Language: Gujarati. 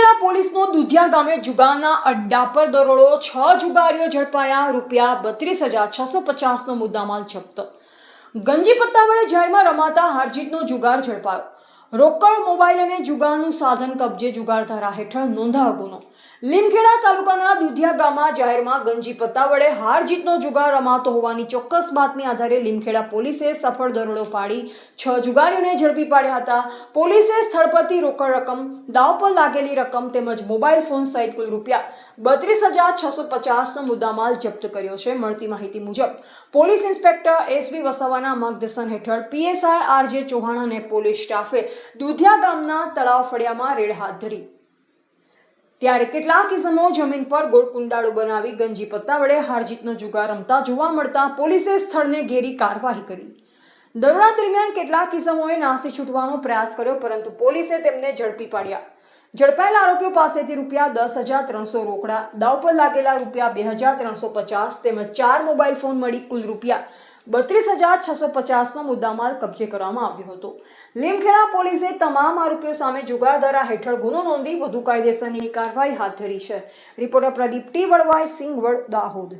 લીમખેડા પોલીસનો દુધિયા ગામે જુગારના અડ્ડા પર દરોડો 6 જુગારીઓ ઝડપાયા ₹32,650નો મુદ્દામાલ જપ્ત ગંજી પત્તા વડે જાહેરમાં રમાતા હારજીતનો જુગાર ઝડપાયો રોકડ મોબાઈલ અને જુગારનું સાધન કબજે જુગાર ધારા હેઠળ નોંધાયો ગુનો લીમખેડા તાલુકાના દુધિયા ગામમાં જાહેરમાં ગંજી પત્તા વડે હારજીતનો જુગાર રમાતો હોવાની ચોક્કસ બાતમી આધારે લીમખેડા પોલીસે સફળ દરોડો પાડી 6 જુગારીઓને ઝડપી પાડ્યા હતા પોલીસે સ્થળ પરથી રોકડ રકમ દાવ પર લાગેલી રકમ તેમજ મોબાઈલ ફોન સહિત કુલ ₹32,650નો મુદ્દામાલ જપ્ત કર્યો છે મળતી માહિતી મુજબ પોલીસ ઇન્સ્પેક્ટર એસબી વસાવાના માર્ગદર્શન હેઠળ પીએસઆઈ આરજે ચૌહાણ અને પોલીસ સ્ટાફે દુધિયા ગામના તળાવ ફળિયામાં રેડ હાથ ધરી ત્યારે કેટલાક ઇસમો જમીન પર ગોળ કુંડાળો બનાવી ગંજી પત્તા વડે હારજીતનો જુગાર રમતા જોવા મળતા પોલીસે સ્થળને ઘેરી કાર્યવાહી કરી દરોડા દરમિયાન કેટલાક ઇસમોએ નાસી છૂટવાનો પ્રયાસ કર્યો પરંતુ પોલીસે તેમને ઝડપી પાડ્યા ઝડપાયેલા આરોપીઓ પાસેથી ₹10,300 રોકડા દાવ પર લાગેલા ₹2,350 તેમજ 4 મોબાઈલ ફોન મળી કુલ ₹32,650નો મુદ્દામાલ કબજે કરવામાં આવ્યો હતો લીમખેડા પોલીસે તમામ આરોપીઓ સામે જુગાર ધારા હેઠળ ગુનો નોંધી વધુ કાયદેસરની કાર્યવાહી હાથ ધરી છે રિપોર્ટર પ્રદીપ ટી વડવાઈ સિંગવડ દાહોદ।